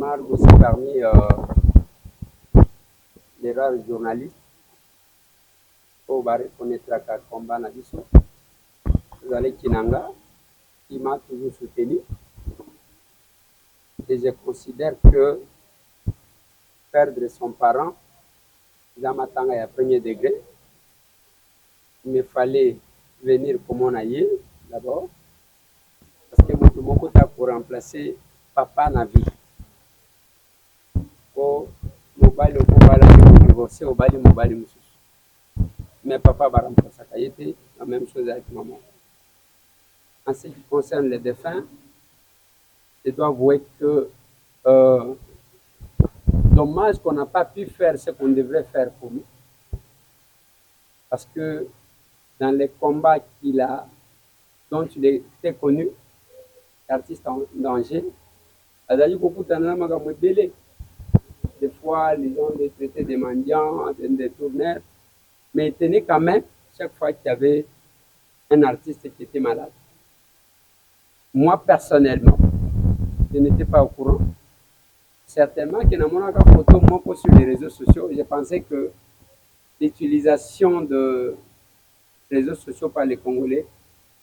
Omar aussi parmi les rares journalistes au va reconnaître qu'à combat na biso. Vous allez Kinanga, qui m'a toujours soutenu. Et je considère que perdre son parent dans ma tanga à premier degré, il me fallait venir comme on a eu d'abord, parce que mon côté pour remplacer papa na vie. Au mobile divorcé au bali mobile mususu. Mais papa va remplacer Kayete, la même chose avec maman. En ce qui concerne les défunts, je dois avouer que dommage qu'on n'a pas pu faire ce qu'on devrait faire pour lui. Parce que dans les combats dont il était connu, artiste en danger, des fois, les gens les traitaient des mendiants, des tourneurs, mais il tenait quand même chaque fois qu'il y avait un artiste qui était malade. Moi, personnellement, je n'étais pas au courant. Certainement que dans mon photo, moi, sur les réseaux sociaux, je pensais que l'utilisation de réseaux sociaux par les Congolais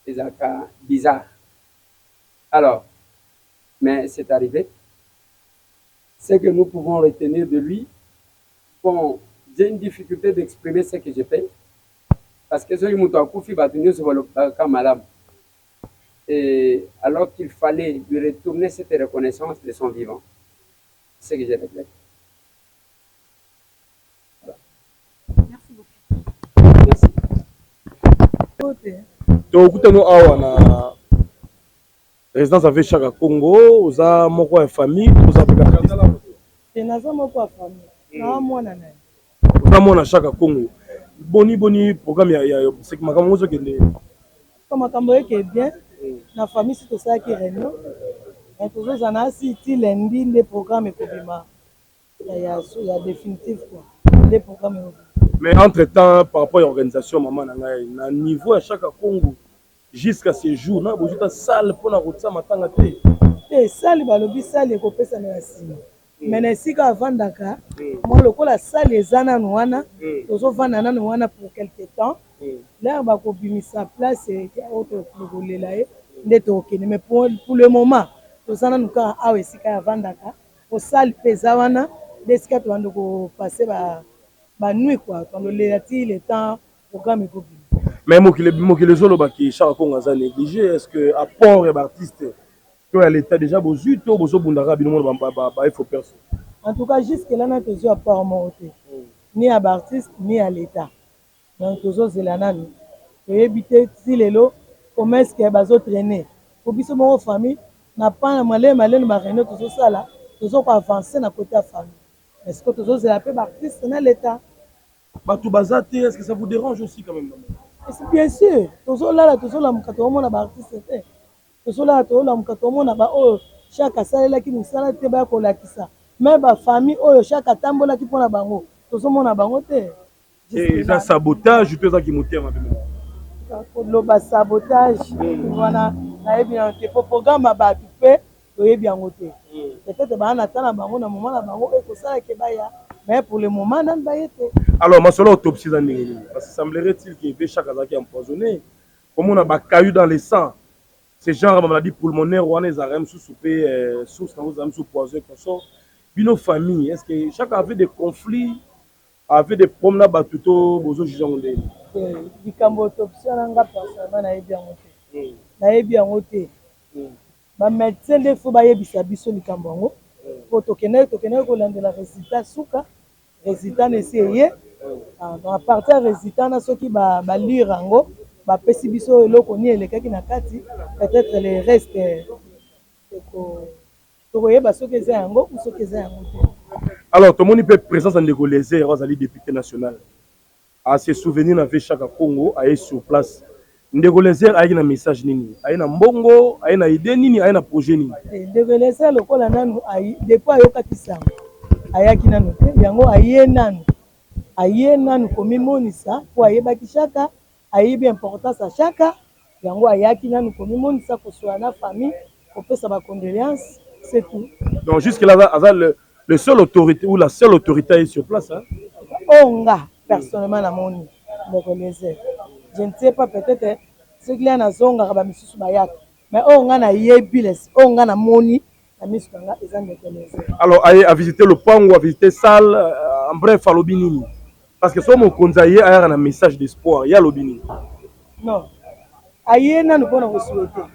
est un cas bizarre. Alors, mais c'est arrivé. Ce que nous pouvons retenir de lui, bon, j'ai une difficulté d'exprimer ce que je fais. Parce que ce qui m'a fait battre sur le cas madame. Et alors qu'il fallait lui retourner cette reconnaissance de son vivant. C'est ce que je regrette. Voilà. Merci beaucoup. Merci. Donc, nous avons résidence avec chaque Congo, nous avons mon famille, nous avons artiste. Et nous avons mon famille. Nous avons mon ami. Nous avons chaque Congo. Boni programme c'est que ma caméra est bien. Comme ma caméra est bien, la famille c'est ça qui réunion. Et toujours on a si lundi les programmes et il y a définitif quoi. Les programmes. Mais entre temps par rapport à l'organisation maman na niveau à chaque Congo jusqu'à ce jour na bojuta salle pour na route matanga te. Eh salle balobi salle ko pesa na sima. Mais na sika avandaka moi lokola salle ezana nwana tozo vanda na nwana pour quelque temps. Là ba ko bimisa place et autre pour lelaye ndeto okene mais pour le moment tozana nuka awe sika avandaka au salle pesa wana desika to ando ko passer ba nuit quoi quand le temps programme ko mais mokile zolo baki chaque Congo za négligé est-ce que apport et artiste que l'état déjà bozu to bozo bundaka bino ba il faut personne. En tout cas jusque là na tozo apport monté ni à artiste ni à l'état. Donc tozo zelanani et habiter si lelo comment est-ce que bazo traîner pour biso mon famille na pas malé ba réunion tozo sala tozo ko avancer na côté à famille. Est-ce que tozo zelape artiste na l'état? Batou bazate est-ce que ça vous dérange aussi quand même? C'est bien sûr tozo là tozo la mukato mona ba artiste te tozo là tozo la mukato mona ba oh chaque salela ki musala te ba ko lakisa mais ba famille oh chaque tambola ki pona bango tozo mona bango te. Et ça sabotage tout ça qui monte ma belle. Le sabotage wana na bien te programme ba tu fais to bien côté peut-être ba na tana bango na moment na bango e ko sala ke baya mais pour le moment nan ba yete. Alors ma solo autopsie dans les parce que semblerait-il qu'il y ait chaque qui est empoisonné comme on a ba caillou dans le sang c'est genre maladie pulmonaire ou on les arèmes sous souper sous quand vous avez sous poison comme ça bino famille est-ce que chaque avait des conflits avait des problèmes là tout bozo jugeant les likambo autopsie nanga personnellement na yebi yango te na yebi yango te ba médecin nde fo ba yebisa biso likambo yango po tokende kolandela résultat suka résultat na esi eye à partir résultat na soki ba lire yango bapesi biso eloko ni elekaki na kati peut-être le reste tokoyeba soki eza yango ou soki eza yango te. Alors tout le monde peut présence en Ndeko Lézère Rosalie député national à se souvenir na chaque Congo à sur place Ndeko Lézère a un message nini a na mbongo a na idée nini a na projet nini Ndeko Lézère lokola nanu ai depuis ayokaki sango ayaki nanu te yango aye nanu komimonisa po ayebaki chaka ayebi importance à chaka yango ayaki nanu komimonisa koswala na famille kopesa ba condoléances c'est tout. Donc jusque-là, le seul autorité ou la seule autorité est sur place. Hein? Onga, personnellement, la moni, je ne sais pas, peut-être, ce qu'il y a dans Zonga, mais onga na yebiles, onga na moni, la mise alors, à visiter le Pango, à visiter salle, en bref, à l'Obinini. Parce que si on konzaye, il y a un message d'espoir, il y a l'Obinini. Non. Aye na nous pona souhaiter.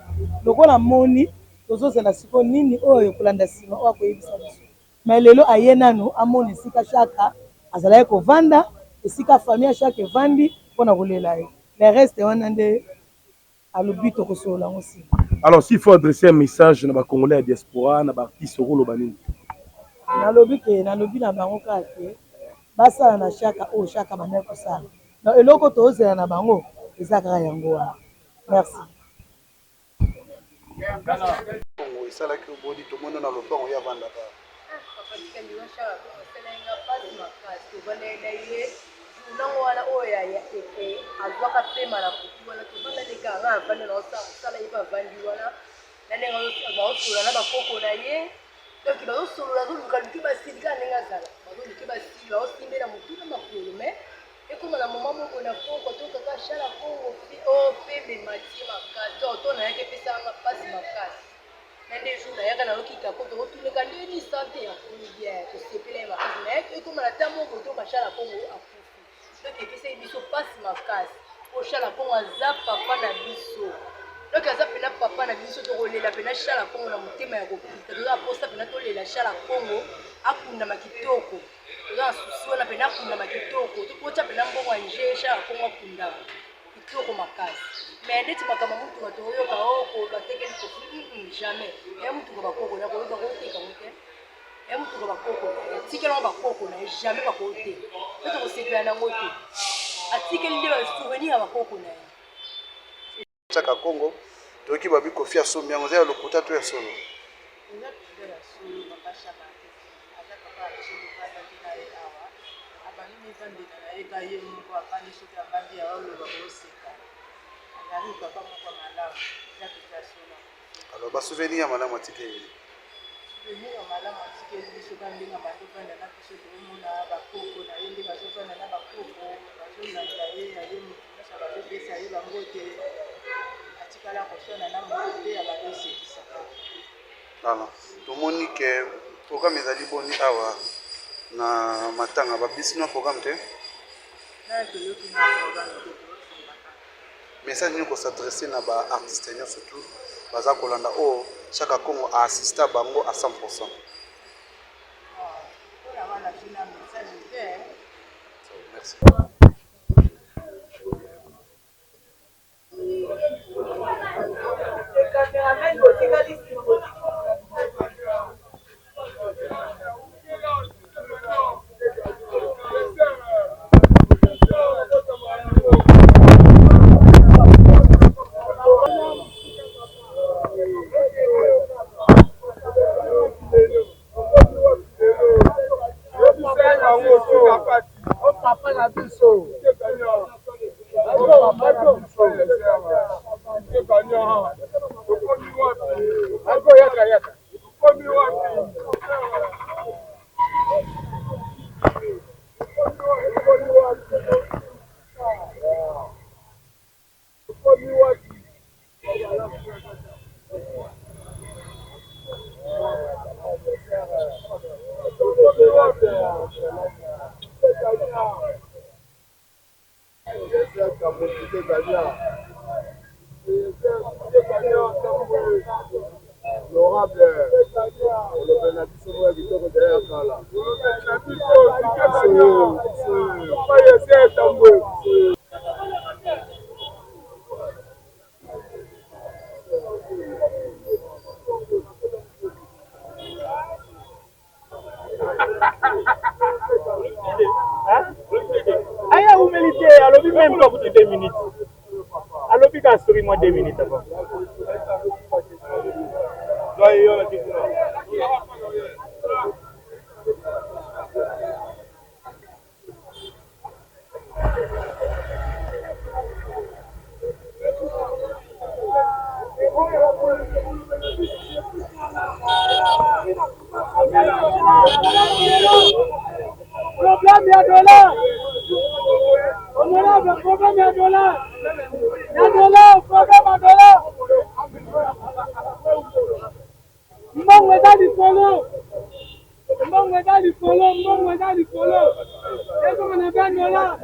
Donc on a moni, tozo c'est la siko nini oyo kolanda sima o akoyebisa biso. Mais lelo aye na nous amoni sika chaka azala ko vanda, sika famille chaque vandi pona kolela ye. Le reste on ande à l'obito ko sola aussi. Alors s'il faut adresser un message na ba Congolais à diaspora, na ba artiste rolo banini. Na lobi na bango ka ke basa na chaka o chaka bana ko sala. Na eloko tozela na bango ezaka yango wana. Merci. Congo esalaki obodi tomono na lopango ya vandaka nango wana oyo ya ete azwaka pema na kutu wana tobanda leka anga avandi na osala ye bavandi wana na ndenge baosolola na bakoko na ye donc bazosolola azolukaluki basilika ndenge azala bazoluki basili baosimbe na motu na makolo me ekoma na moma moko na kongo tokaka shala kongo opembe mati makasi to nayaki epesanga mpasi makasi na nde jour nayaka nayokika po tokotuleka ndeni sante ya konibia tosepela ye makasi nayaki ekoma na ta moko to mashala kongo akufi donc epesai biso mpasi makasi po shala kongo aza papa na biso donc aza pena papa na biso tokolela pena shala kongo na motema ya kokita toza aposta pena tolela shala kongo akundama kitoko toza na susi wana pena akundama kitoko tokotya pena mbongo ya nje shala kongo akundama kitoko makasi mais ndeti makambo mutuka toyoka oko batekeli kofi jamais ya mutuka bakoko na koyoka koteka mote ya mutuka bakoko atikeli ngo bakoko na jamais bakoteka to tokosepela nango te atikeli nde basouvenir ya bakoko na ye chaka Congo toyoki babi kofi ya sombi yango eza ya lokuta to ya solo eza tuza ya solo bakashaka aza papa achelokanaki na ye awa abandi mivandela na ye ka ye moko akandi soki abandi ya oloba kooseka azali papa moko malamu eza tuza ya solo alors basouvenir ya malamu atikeli souvenir ya malamu atikeli biso ka ndenge bandovanda na biso toomona bakoko na ye nde bazovanda na bakoko bazolanda ye aye motu nyonso bazopesa ye bango te atikala koswana na moko te ya bazosekisaka voilà tomoni ke programme ezali boni awa na matanga babisi na programme te na toyoki na programme te message nini kosadresse na baartiste nyonso surtout baza kolanda oyo chaka Congo aassista bango à 100%. mpona wana tina message te merci. Aya humilité, alors même pas pour 2 minutes. Alors puis qu'à sourire moi 2 minutes avant. likolo. Mbongo eza likolo, mbongo eza likolo. Eko na $20. Na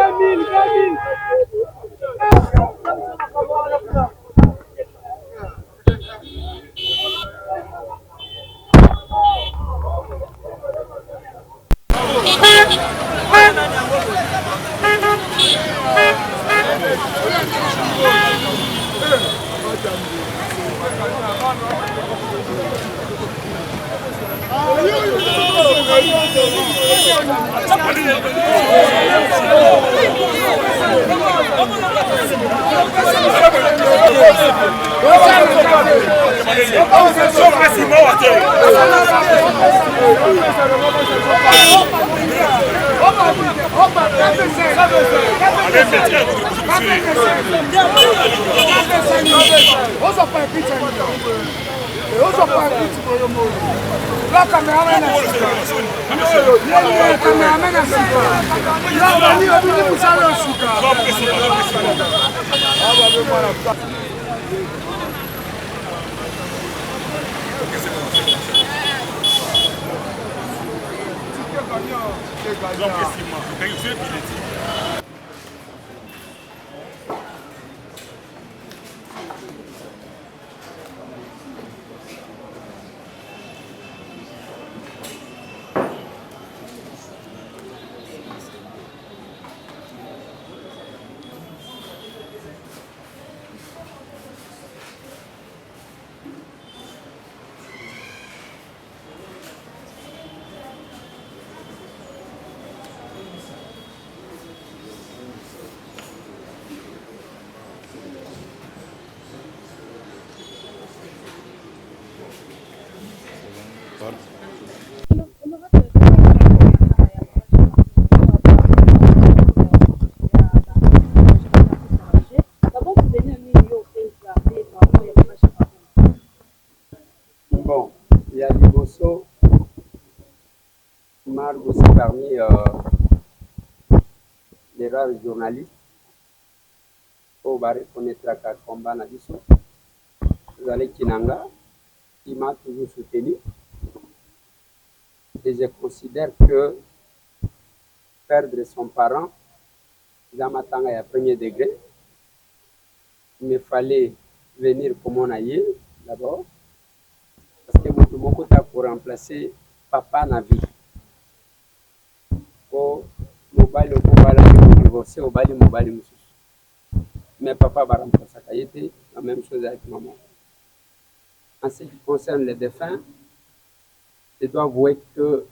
2000. Bon, il y a Liboso, Marc aussi parmi les rares journalistes au va reconnaître qu'à combat na biso. Vous allez Kinanga, qui m'a toujours soutenu. Et je considère que perdre son parent, dans ma tanga à premier degré, il me fallait venir comme on a eu d'abord. Parce que mon côté pour remplacer papa na vie. Au mobile au mobile divorcé au bali mobile mususu. Mais papa va remplacer ça était la même chose avec maman. En ce qui concerne les défunts, je dois avouer que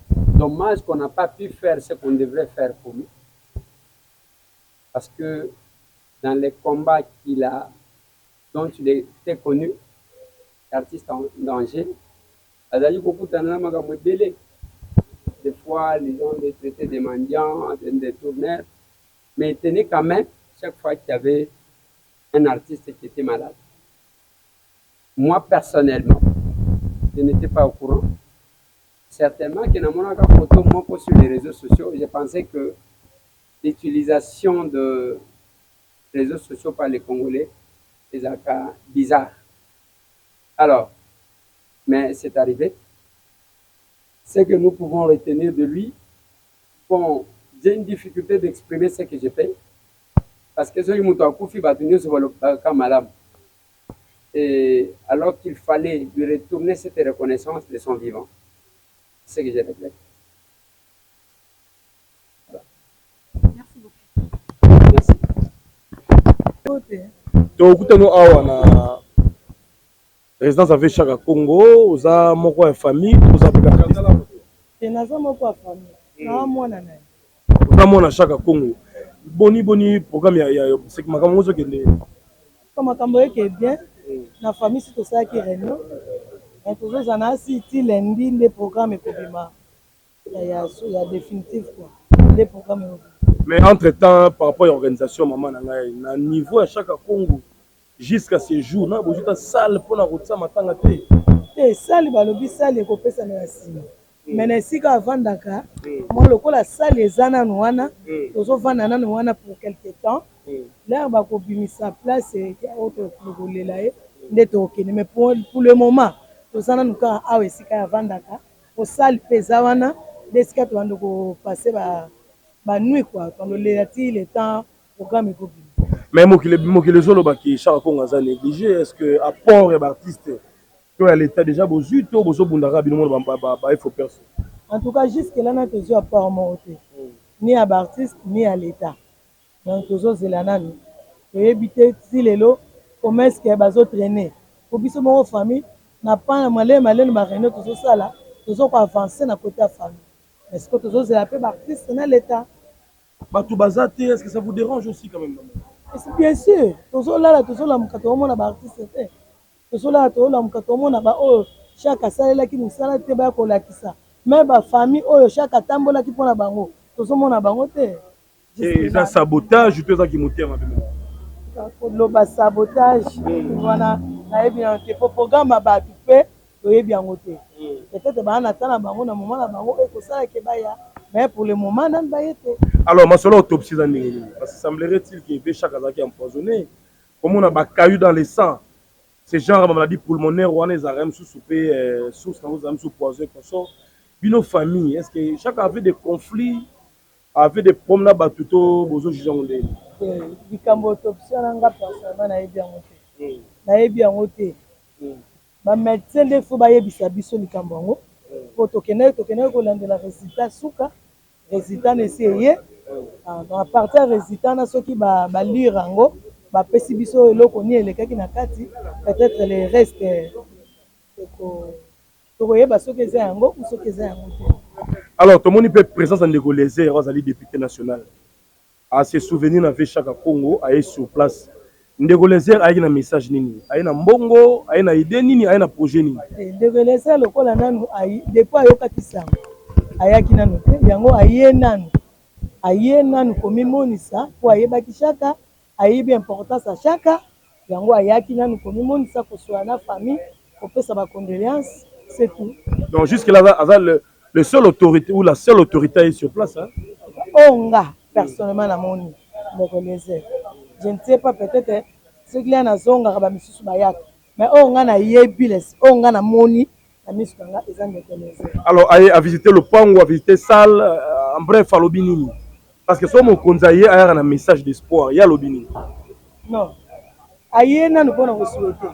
dommage qu'on n'a pas pu faire ce qu'on devrait faire pour lui. Parce que dans les combats dont il était connu, artiste en danger, des fois, les gens les traitaient des mendiants, des tourneurs, mais il tenait quand même, chaque fois qu'il y avait un artiste qui était malade. Moi, personnellement, je n'étais pas au courant. Certainement que dans mon photo, moi, sur les réseaux sociaux, je pensais que l'utilisation de réseaux sociaux par les Congolais est bizarre. Alors, mais c'est arrivé. Ce que nous pouvons retenir de lui, bon, j'ai une difficulté d'exprimer ce que j'ai fait. Parce que ce et alors qu'il fallait lui retourner cette reconnaissance de son vivant. C'est ce que j'ai réglé. Voilà. Merci beaucoup. Merci. tokutano awa na résidence avec Chaka Congo oza moko ya famille oza te naza moko ya famille na mwana na oza mwana Chaka Congo boni programme ya seki makambo ozokende ko makambo eke bien na famille si tosalaki réunion tozozala na asi ti lundi nde programme ekobima ya définitive quoi nde programme ekobima. Mais entre-temps, par rapport à l'organisation, maman, na niveau à chaque Congo, jusqu'à ce jour, na bojuta salle pour na rotsa matanga te. Eh salle balobi salle ekopesa na nsima. Mais na sika avandaka, moi lokola salle ezana nwana, tozovanda nanu wana pour quelque temps. Là bakobimisa place et autre lokolela e. nde tokende. Mais pour le moment toza nanu kaka awa esika ya vandaka osali mpe eza wana nde esika tobanda kopase banui kua tololela ti le temps programme ekobima. Mais mokili ezolobaki Chaka Kongo aza négligé. Est-ce que apport ya baartiste to ya l'état déjà bozwi to bozobundaka bino mona baefo perso? En tout cas jusque là na tozwi apport moko te ni ya baartiste ni ya l'état. Donc tozozela nanu toyebi te ti lelo komeske bazotraine po biso moko famille na pana malene baréunion tozosala tozokoavance na côté ya famille. Est-ce que tozozela mpe baartiste na l'état? Bato baza te, est-ce que ça vous dérange aussi quand même? Bien sûr tozolala tozolamuka tomona baartiste te tozolala tozolamuka tomona baoyo chaque asalelaki mosala te baya kolakisa me bafamille oyo chaque atambolaki mpona bango tozomona bango te. Eza sabotage to ezaki motema pembe koloba sabotage wana nayebi yango te po programme ya bato mpe toyebi yango te. Peut-être baa na ta na bango na moment na bango ekosalaki baya mais pour le moment nani baye te. Alors masolo autopsie eza ndenge nini? Parce que semblerait-il que ve chaque azalaki empoisonné comme on a bacaillou dans le sang. Ce genre de maladie pulmonaire wana ezalaka mosusu mpe source nango ezala mosusu poison consort bino famille. Est-ce que chaque avait des conflits avec des problèmes na bato to bozojuge yango ndenge? Likambo autopsie wana nga personnellement nayebi yango te. Nayebi yango te. Bamédecin nde fo bayebisa biso likambo yango po tokendeki kolandela résultat suka résultat na esi eye à partir ya résultat na soki balire yango bapesi biso eloko nini elekaki na kati peut-être le reste tokoyeba soki eza yango ou soki eza yango te. Alors tomoni mpe présence ya ndeko Lézer oyo azali député national ase souvenir na ve Chaka Kongo aye sur place. Ndeko Lézer ayaki na message nini? Aye na mbongo, aye na idée nini, aye na projet nini? Ndeko Lézer lokola nanu depuis ayokaki sango ayaki nanu te yango aye nanu komimonisa po ayebaki Chaka ayebi importance ya Chaka yango ayaki nanu komimonisa kosola na famille kopesa bacondoléance c'est tout. Donc jusque là aza le seul autorité ou la seule autorité est sur place hein? Onga personnellement na moni Ndeko Lézer je ne sais pas peut-être ce qu'il y a na zonga ba misusu bayaka mais onga na yebiles onga na moni na misu nga eza Ndeko Lézer. Alors aye a visiter le pango, a visiter salle en bref alobi nini? Parce que so mokonzi aye ayaka na message d'espoir ya alobi nini? Non aye nanu mpona kosuete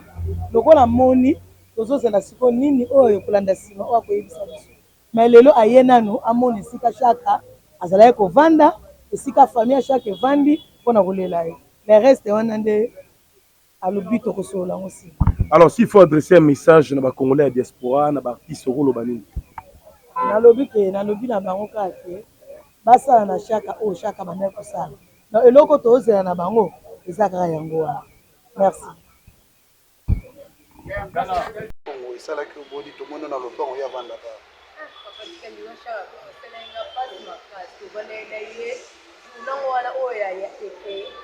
lokola moni tozozela siko nini oyo kolanda nsima oyo akoyebisa biso mais lelo aye nanu amoni esika Chaka azalaki kovanda esika famille ya Chaka evandi mpona kolela ye le reste wana nde alobi tokosolola yango nsima. Alors s'il faut adresser un message na bacongolais ya diaspora na baartiste okoloba nini? nalobi na bango kaka te basala na Chaka oyo Chaka bandaki kosala donc eloko tozozela na bango eza kaka yango wana. Merci. Kongo esalaki obodi tomona na lopango ya vandaka nango wana oyo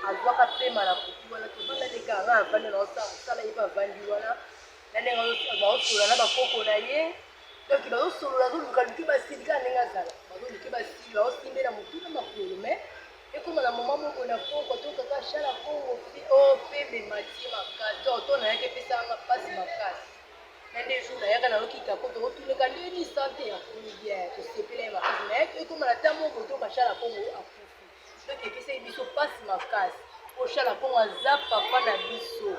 azwaka pema na kutu wana tobanda ndeka anga avandi na osala ye bavandi wana na ndenge baosolola na bakoko na ye donc bazosolola bazoluka luki basili kaka ndenge azala bazoluki basili baosimbe na motu na makolo me ekoma na moma moko na koko tokaka Chaka Kongo opembe matie makasi to nayaki epesanga mpasi makasi na nde jour nayaka nayokika ko tokotuneka ndeni sante ya bien tosepela ye makasi me ekoma na ta moko toka Chaka Kongo akufi donc epesaki biso mpasi makasi po Chaka Kongo aza papa na biso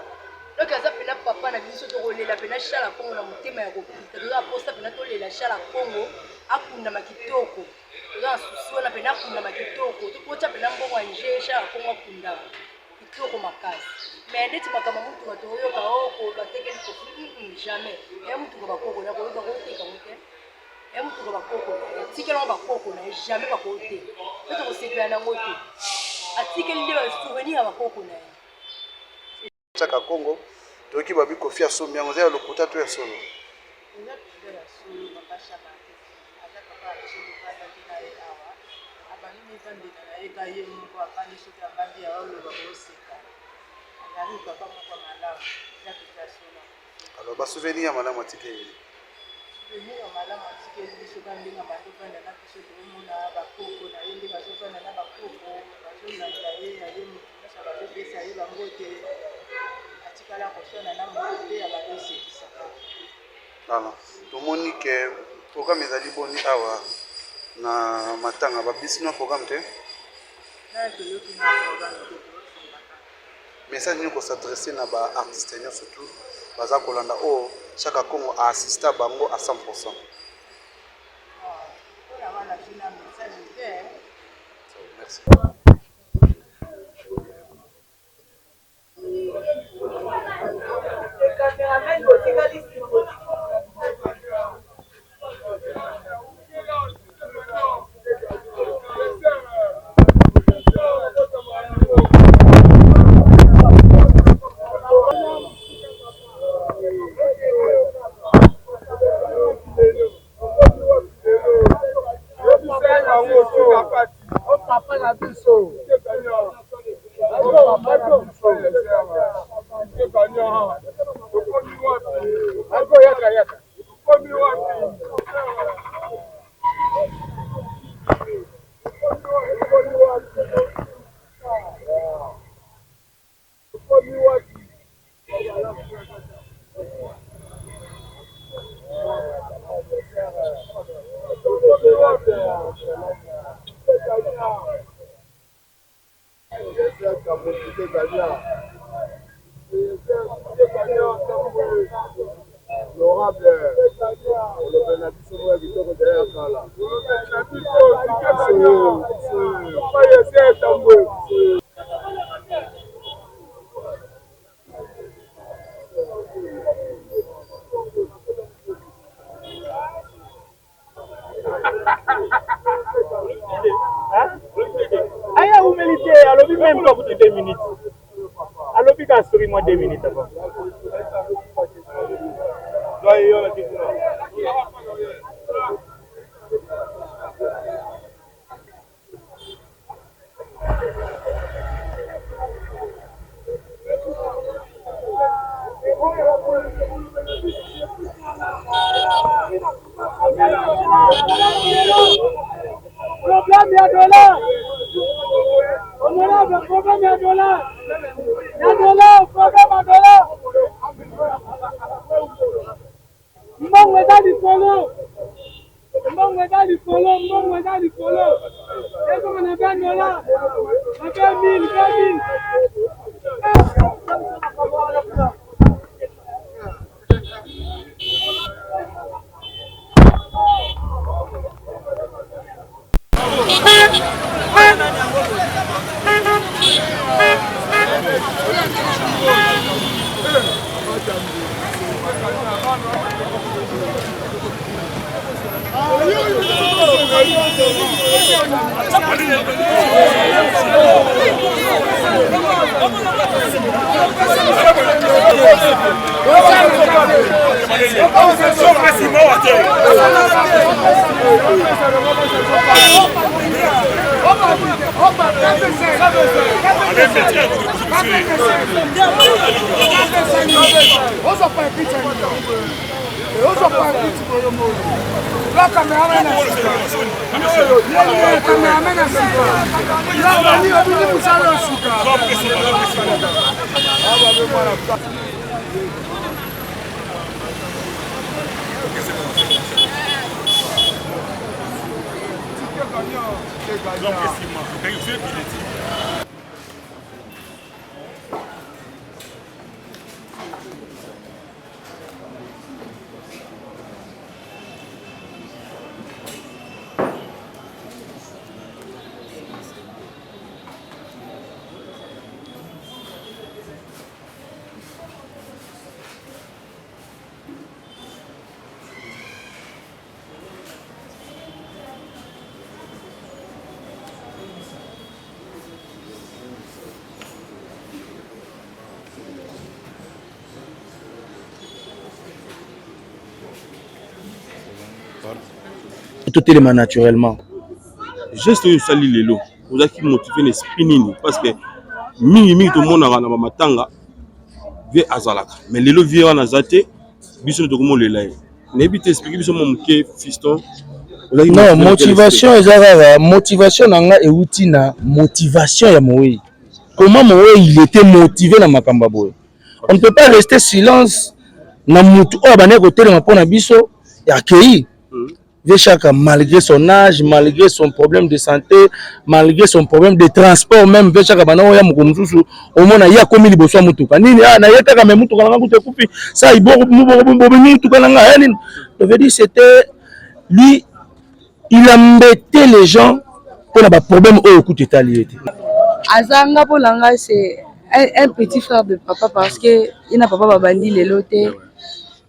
donc aza pena papa na biso tokolela pena Chaka Kongo na motema ya kopita toza posa pena tolela Chaka Kongo akundama kitoko toza na susi wana pena akundama kitoko tokota pena mbongo ya nje Chaka Kongo akundama kitoko makasi mais neti makambo mutuka toyoka oko batekeli kofi jamais ya mutuka bakoko na koyoka koteka mote ya mutuka bakoko atikeli ngo bakoko na jamais bakote pe tokosepela nango te atikeli nde basouvenir ya bakoko na ye. Chaka Kongo toyoki babi kofi ya sombi yango eza ya lokuta to ya solo eza kuza ya solo papa Chaka aza papa acheli bazaki na ye awa abandi mivandela na ye ka ye moko afandi soki afandi ya oloba koseka azali papa moko malamu eza kuza ya solo. alors basouvenir ya malamu atikeli souvenir ya malamu atikeli biso ka ndenge bandovanda na biso toomona bakoko na ye nde bazovanda na bakoko bazolanda ye aye moto nyonso bazopesa ye bango te kala kosona na mote ya badosekisa voilà tomoni ke programme ezali boni awa na matanga babisi na programme te na toyoki na programme te message nini kosadresse na baartiste nyonso surtout baza kolanda oyo chaque congo aassista bango à 100%. mpona wana tina message te Merci. Aya humilité, alors même pas pour 2 minutes. Alors puis qu'à sourire moi 2 minutes avant. Problème ya dollar. Honorable, problème ya dollar. Ya dollar, problème ya dollar. Mbongo eza likolo. Mbongo eza likolo, mbongo eza likolo. Ezonga na 20 dollars. Na 20 000. Tout élément naturellement. Juste au sali lelo, vous avez motivé l'esprit nini parce que mingi tout le monde a na matanga ve azalaka. Mais lelo vie wana zate biso to komo lela. Nebi t'expliquer biso mon ke fiston. Non, motivation ezara motivation nanga euti na motivation ya Moïse. Comment Moïse il était motivé na makamba boy. On ne peut pas rester silence. Na mutu oyo bane kotelema mpona biso ya accueilli. Vechaka, malgré son âge, malgré son problème de santé, malgré son problème de transport, même Vechaka bana oya mukomususu omona ya komi liboso ya mutuka. Nini na yetaka me mutuka nanga kutu kupi. Ça il mutuka nanga nini. Je veux dire c'était lui il embêtait les gens pour les problèmes au coup d'état lié. Azanga Polanga c'est un petit frère de papa parce que il n'a papa babandi les lotés.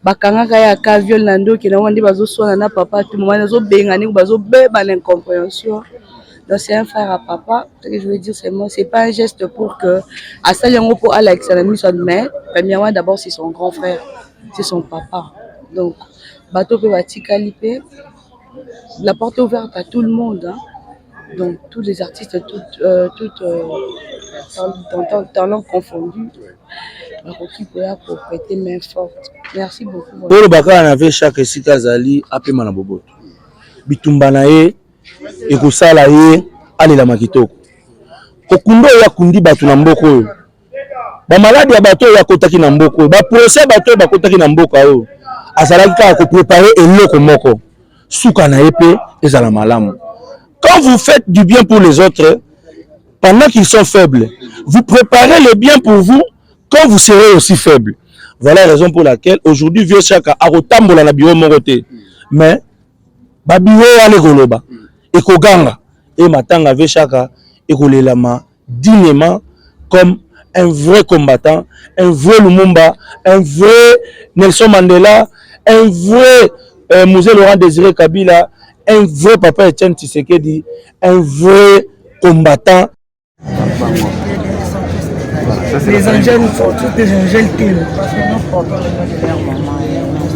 Bakangaka ya ka viol nando ki na wandi bazo sona na papa tout moment bazo bengani bazo beba l'incompréhension. Donc c'est un frère à papa. Ce que je veux dire c'est pas un geste pour que à ça yango pour Alex la mise en main. Premièrement d'abord c'est son grand frère, c'est son papa. Donc bato pe batika lipe. La porte est ouverte à tout le monde hein. Donc tous les artistes talents confondus. Pour prêter main forte. Merci beaucoup. Pour le Bakar, on avait chaque sika zali apema na boboto. Bitumba na ye, ekosala ye, alela makitoko. Kokundo ya kundi batu na mboko oyo. Ba maladi ya bato ya kotaki na mboko, ba procès bato ba kotaki na mboko oyo. Azalaki ka ko préparer eloko moko. Suka na épée ezala malamu. Quand vous faites du bien pour les autres, pendant qu'ils sont faibles, vous préparez le bien pour vous. Quand vous serez aussi faible. Voilà la raison pour laquelle aujourd'hui vieux chaka a rotambola na biro moroté. Mais ba biro ale goloba ekoganga et matanga vieux chaka ekolelama dignement comme un vrai combattant, un vrai Lumumba, un vrai Nelson Mandela, un vrai Mosé Laurent Désiré Kabila, un vrai Papa Etienne Tshisekedi, un vrai combattant. Les angels sont tous des angels clean.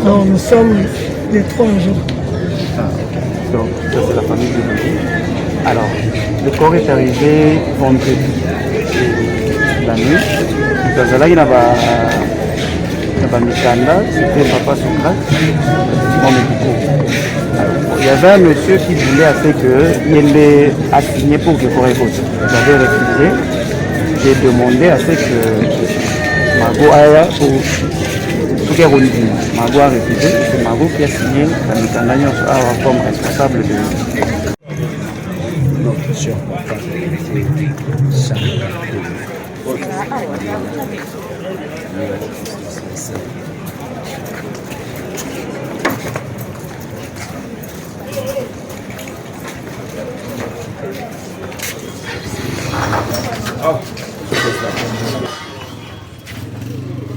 Non, nous sommes les trois angels. Donc, ça c'est la famille de Magie. Alors, le corps est arrivé vendredi la nuit. Nous avons Mikanda, c'était Papa Socrate, il y avait un monsieur qui voulait assez qu'il ait assigné pour que le corps écoute. J'avais refusé. J'ai demandé à ce que Mago aille pour tout est rendu. Mago a refusé, c'est Mago qui a signé la Mikanda comme responsable de notre cher papa.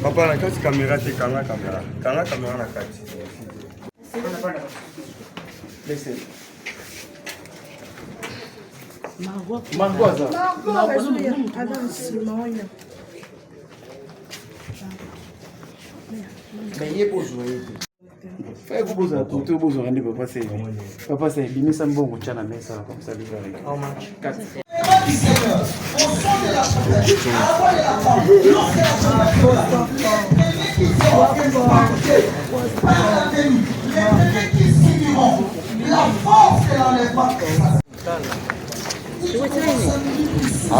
Papa na kati caméra te kanga caméra na kati. Laissez. Margoza. Mais il est beau jouer. Fais que vous avez tout beau rendez papa c'est bimisa mbongo tchana mesa comme ça vivre avec. How much? 4.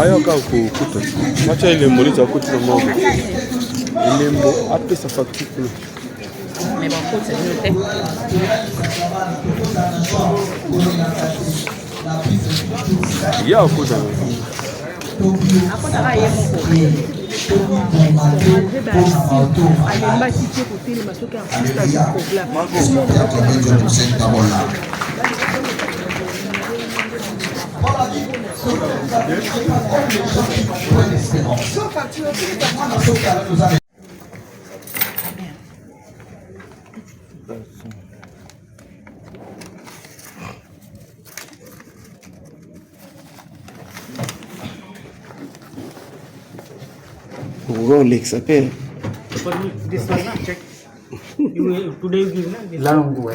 Ayoka kukuta macha ile moliza kuta moko ilembo apesa facture mais bon faut c'est noté ya kuta akota aye moko alembaki te kotelema soki artiste Rolex appelle. This one, check. Today you give na. Langu.